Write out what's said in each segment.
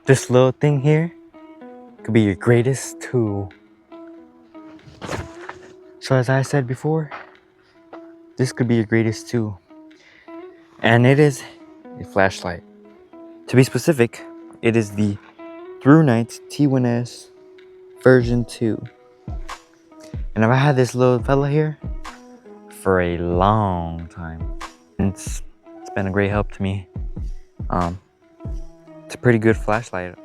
This little thing here could be your greatest tool. So as I said before, this could be your greatest tool. And it is a flashlight. To be specific, it is the THRUNITE T1S version 2. And I've had this little fella here for a long time. And it's been a great help to me. It's a pretty good flashlight.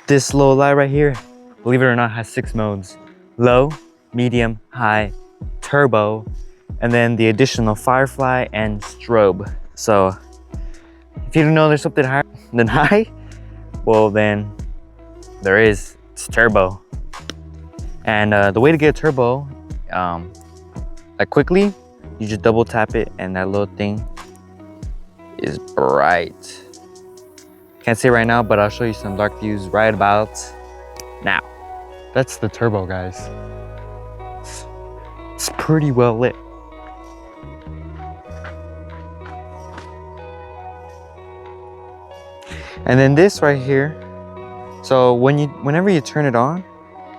This little light right here, believe it or not, has 6 modes. Low, medium, high, turbo, and then the additional firefly and strobe. So if you don't know there's something higher than high, well then there is. It's turbo. And the way to get turbo, like quickly, you just double tap it and that little thing is bright. Can't see right now, but I'll show you some dark views right about now. That's the turbo, guys. It's pretty well lit. And then this right here, so whenever you turn it on,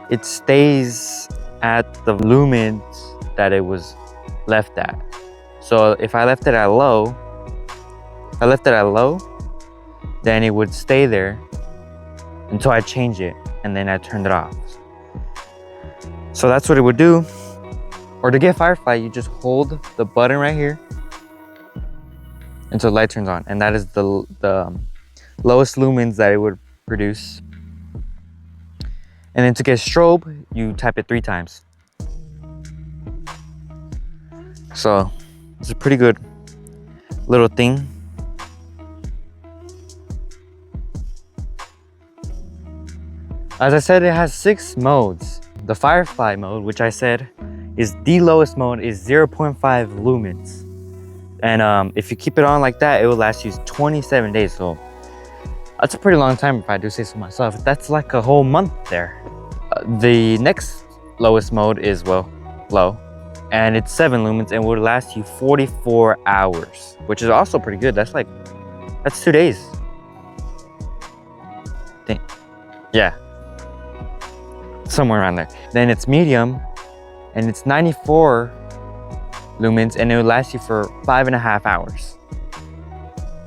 it stays at the lumens that it was left at. So if I left it at low, then it would stay there until I change it, and then I turned it off. So that's what it would do. Or to get firefly, you just hold the button right here until the light turns on, and that is the lowest lumens that it would produce. And then to get strobe, you tap it 3 times. So it's a pretty good little thing. As I said, it has 6 modes. The firefly mode, which I said is the lowest mode, is 0.5 lumens. And if you keep it on like that, it will last you 27 days. So that's a pretty long time if I do say so myself. That's like a whole month there. The next lowest mode is, well, low. And it's 7 lumens and will last you 44 hours, which is also pretty good. That's 2 days. Yeah. Somewhere around there. Then it's medium and it's 94 lumens and it will last you for 5.5 hours.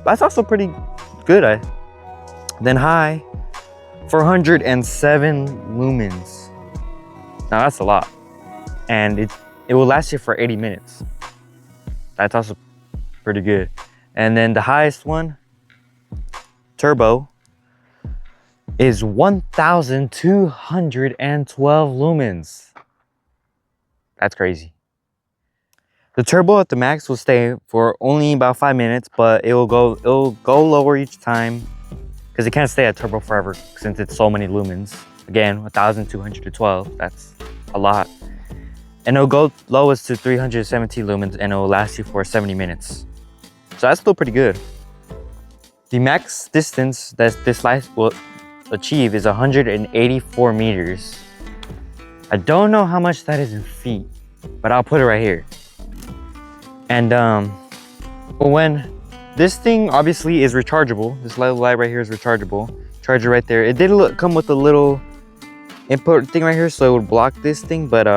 That's also pretty good. Then high, 407 lumens. Now that's a lot. And it will last you for 80 minutes. That's also pretty good. And then the highest one, turbo, is 1,212 lumens. That's crazy. The turbo at the max will stay for only about 5 minutes, but it'll go lower each time because it can't stay at turbo forever since it's so many lumens. Again, 1,212, that's a lot. And it'll go lowest to 317 lumens and it'll last you for 70 minutes. So that's still pretty good. The max distance that this light will achieve is 184 meters. I don't know how much that is in feet, but I'll put it right here. And when this thing obviously is rechargeable, this little light right here is rechargeable. Charger right there. It did come with a little input thing right here, so it would block this thing, but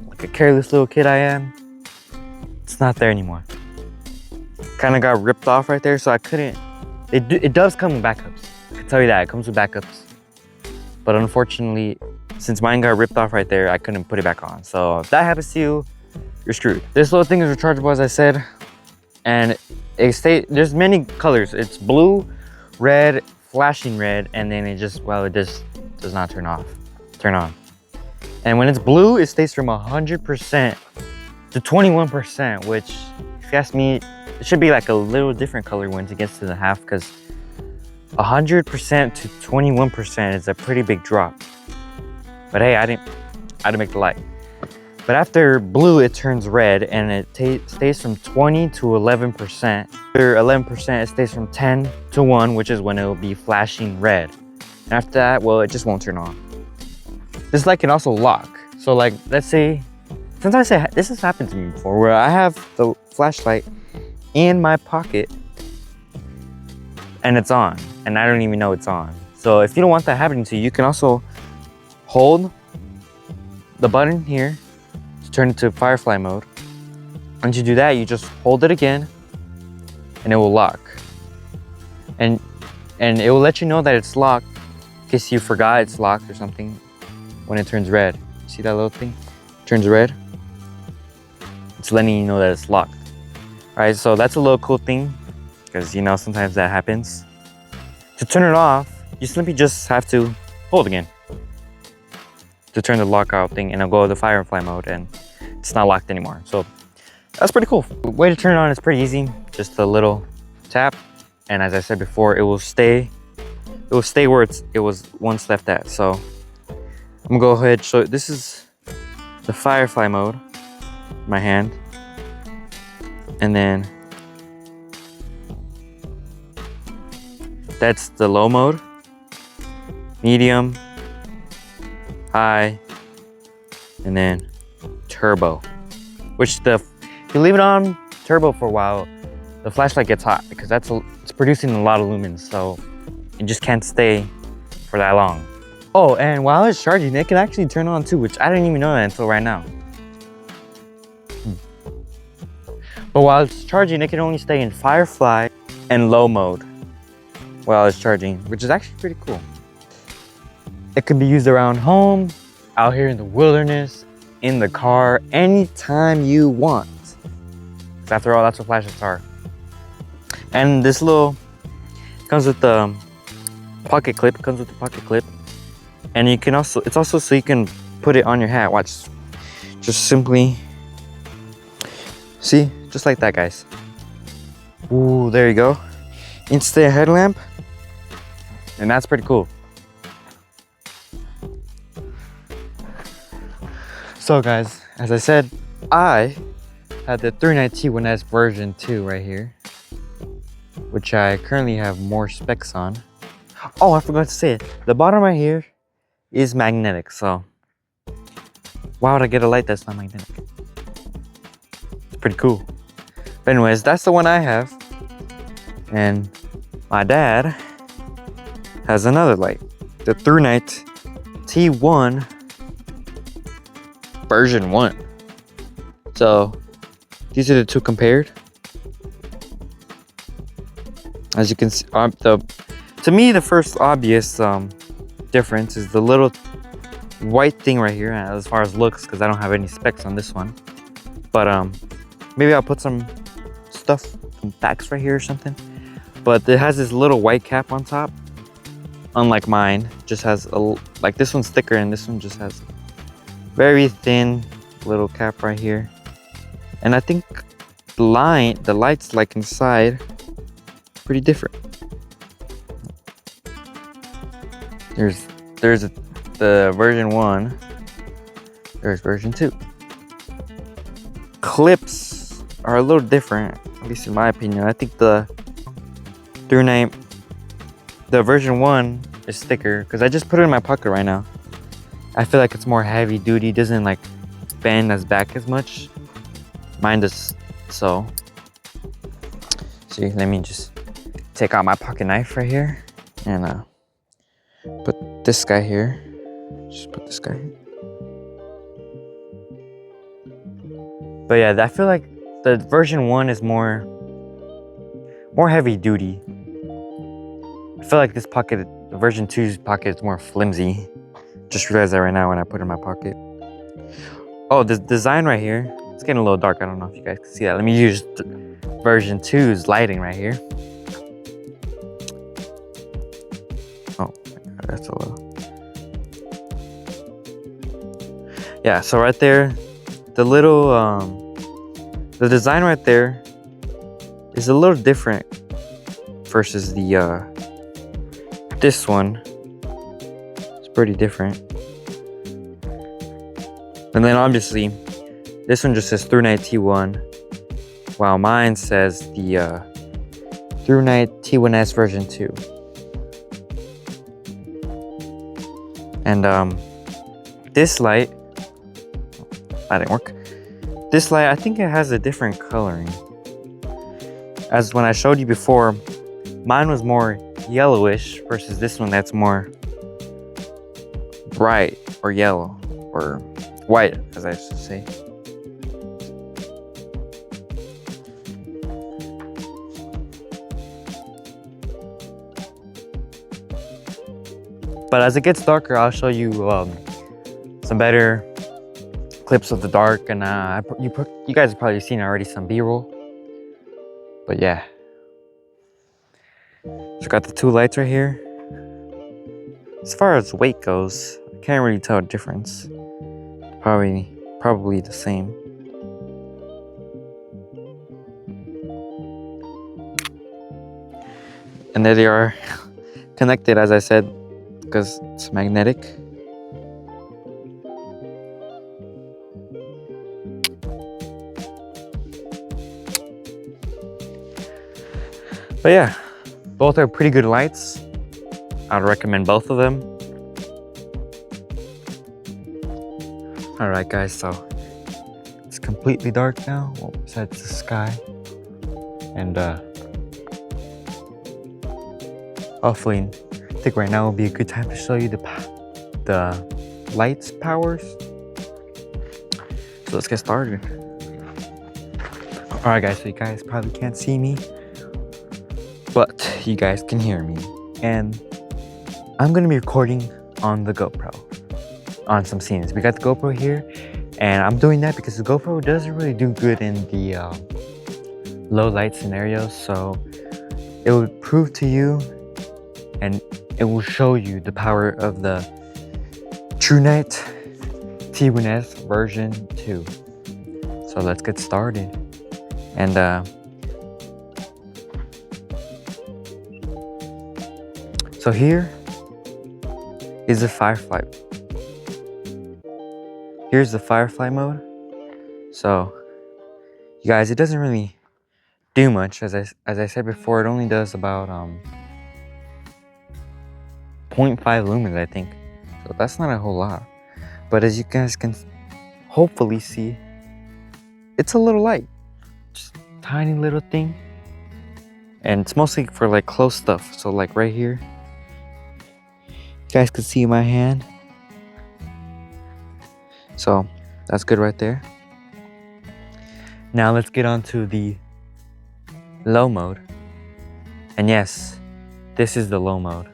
like a careless little kid I am, it's not there anymore. Kind of got ripped off right there, so I couldn't. It does come with backups. I can tell you that it comes with backups, but unfortunately, since mine got ripped off right there, I couldn't put it back on. So if that happens to you, you're screwed. This little thing is rechargeable, as I said, and there's many colors. It's blue, red, flashing red, and then it just does not turn on. And when it's blue, it stays from 100% to 21%, which, if you ask me, it should be like a little different color when it gets to the half, because 100% to 21% is a pretty big drop. But hey, I didn't make the light. But after blue, it turns red and it stays from 20 to 11%. After 11%, it stays from 10 to 1, which is when it will be flashing red. And after that, well, it just won't turn on. This light can also lock. So like, let's say, since I say this has happened to me before, where I have the flashlight in my pocket and it's on, and I don't even know it's on. So if you don't want that happening to you, you can also hold the button here to turn it to firefly mode. Once you do that, you just hold it again and it will lock. And it will let you know that it's locked in case you forgot it's locked or something when it turns red. See that little thing? It turns red. It's letting you know that it's locked. All right, so that's a little cool thing because you know sometimes that happens. To turn it off, you simply just have to hold again to turn the lockout thing, and it'll go to the firefly mode and it's not locked anymore. So that's pretty cool. The way to turn it on is pretty easy. Just a little tap, and as I said before, it will stay where it was once left at. So I'm gonna go ahead and show you. This is the firefly mode, my hand, and then that's the low mode, medium, high, and then turbo. Which if you leave it on turbo for a while, the flashlight gets hot because it's producing a lot of lumens, so it just can't stay for that long. Oh, and while it's charging, it can actually turn on too, which I didn't even know that until right now. But while it's charging, it can only stay in firefly and low mode while it's charging, which is actually pretty cool. It can be used around home, out here in the wilderness, in the car, anytime you want. 'Cause after all, that's what flashlights are. And this little comes with the pocket clip. And you can also, it's also so you can put it on your hat. Watch, just simply, see, just like that, guys. Ooh, there you go. Instant headlamp, and that's pretty cool. So guys, as I said, I had the THRUNITE T1S version 2 right here, which I currently have more specs on. Oh, I forgot to say it. The bottom right here is magnetic, so why would I get a light that's not magnetic? It's pretty cool. But anyways, that's the one I have. And my dad has another light, the THRUNITE T1 version 1. So these are the two compared. As you can see, to me, the first obvious difference is the little white thing right here, as far as looks, because I don't have any specs on this one. But maybe I'll put some stuff, some facts right here or something. But it has this little white cap on top, unlike mine. Just has like this one's thicker, and this one just has very thin little cap right here. And I think the lights like inside, pretty different. There's the version 1. There's version 2. Clips are a little different, at least in my opinion. I think the THRUNITE, the version 1 is thicker because I just put it in my pocket right now. I feel like it's more heavy duty, doesn't like bend as back as much. Mine does so. See, let me just take out my pocket knife right here and put this guy here. Just put this guy here. But yeah, I feel like the version 1 is more heavy duty. I feel like this pocket, the version 2's pocket, is more flimsy. Just realized that right now when I put it in my pocket. Oh, the design right here, it's getting a little dark. I don't know if you guys can see that. Let me use version 2's lighting right here. Oh, that's a little. Yeah, so right there, the little, the design right there is a little different versus the, this one. It's pretty different. And then obviously, this one just says THRUNITE T1, while mine says the THRUNITE T1S version 2. And this light, that didn't work. This light, I think it has a different coloring. As when I showed you before, mine was more yellowish versus this one that's more bright or yellow or white, as I should say. But as it gets darker, I'll show you some better clips of the dark, and you guys have probably seen already some B-roll. But yeah, so got the two lights right here. As far as weight goes, I can't really tell a difference. Probably the same. And there they are, connected, as I said, because it's magnetic. But yeah, both are pretty good lights. I'd recommend both of them. Alright guys, so it's completely dark now, well, besides the sky. And hopefully, I think right now will be a good time to show you the lights powers. So let's get started. Alright guys, so you guys probably can't see me, but you guys can hear me. And I'm gonna be recording on the GoPro, on some scenes. We got the GoPro here, and I'm doing that because the GoPro doesn't really do good in the low light scenarios. So it will prove to you, and it will show you the power of the THRUNITE T1S version 2. So let's get started. And so here is the firefly. Here's the firefly mode. So you guys, it doesn't really do much. As I said before, it only does about 0.5 lumens, I think. So that's not a whole lot. But as you guys can hopefully see, it's a little light. Just tiny little thing. And it's mostly for like close stuff. So like right here, you guys can see my hand. So that's good right there. Now let's get on to the low mode. And yes, this is the low mode,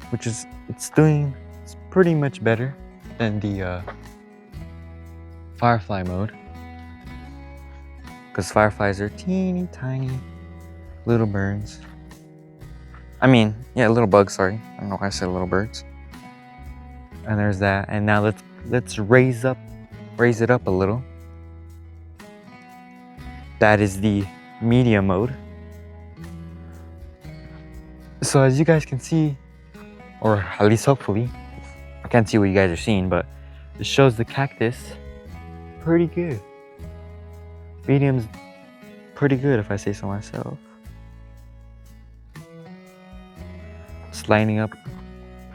which is, it's pretty much better than the firefly mode, because fireflies are teeny tiny little birds. I mean, yeah, little bugs, sorry. I don't know why I said little birds. And there's that. And now let's raise it up a little. That is the medium mode. So as you guys can see, or at least hopefully, I can't see what you guys are seeing, but it shows the cactus pretty good. Medium's pretty good, if I say so myself. It's lining up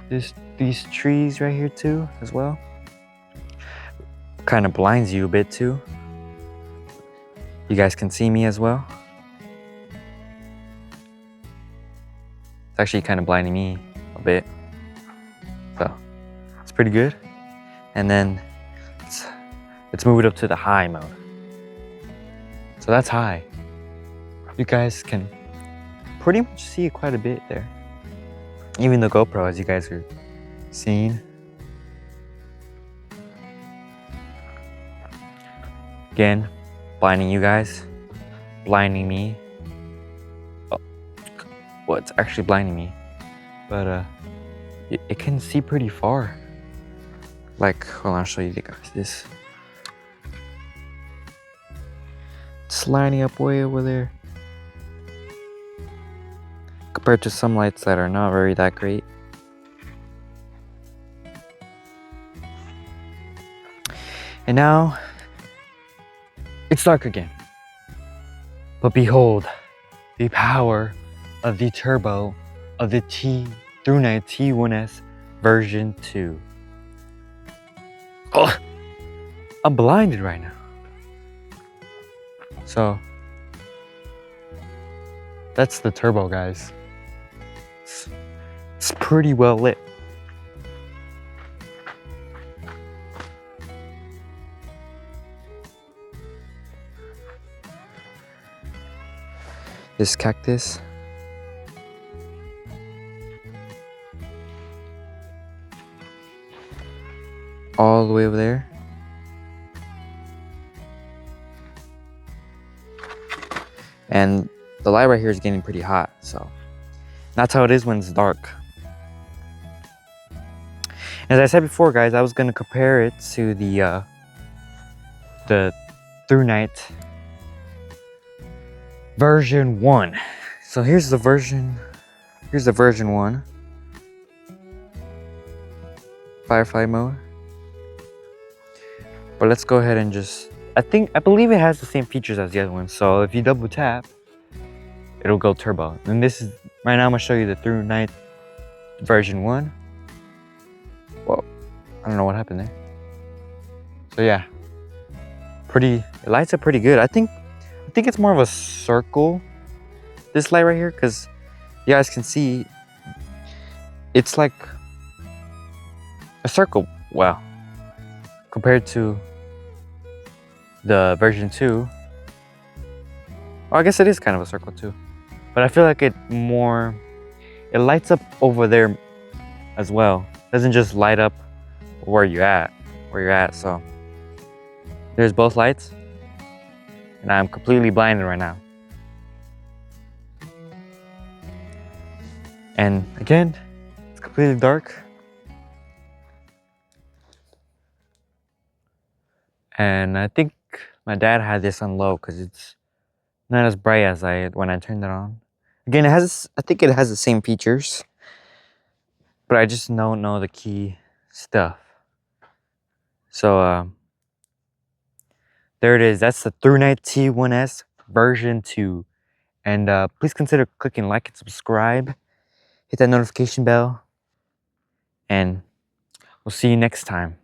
these trees right here too, as well. Kind of blinds you a bit too. You guys can see me as well. It's actually kind of blinding me a bit. So it's pretty good. And then let's move it up to the high mode. So that's high. You guys can pretty much see quite a bit there. Even the GoPro, as you guys are seeing. Again, blinding you guys, blinding me. Oh, well, it's actually blinding me, but it can see pretty far. Like, hold on, I'll show you guys this. It's lining up way over there. Compared to some lights that are not very that great. And now it's dark again. But behold, the power of the turbo of the THRUNITE T1S version 2. Oh, I'm blinded right now. So That's the turbo, guys. It's pretty well lit. This cactus. All the way over there. And the light right here is getting pretty hot, so that's how it is when it's dark. As I said before, guys, I was gonna compare it to the THRUNITE version 1. So here's the version 1. Firefly mode. But let's go ahead and just, I believe it has the same features as the other one. So if you double tap, it'll go turbo. And this is, right now I'm gonna show you the THRUNITE version 1. Whoa, I don't know what happened there. So yeah, it lights up pretty good. I think it's more of a circle, this light right here, because you guys can see it's like a circle. Wow, compared to the version 2. Well, I guess it is kind of a circle too, but I feel like it lights up over there as well. It doesn't just light up where you're at. So there's both lights, and I'm completely blinded right now. And again, it's completely dark. And I think my dad had this on low because it's not as bright as when I turned it on. Again, I think it has the same features, but I just don't know the key stuff. So there it is. That's the THRUNITE T1S version 2. And please consider clicking like and subscribe. Hit that notification bell. And we'll see you next time.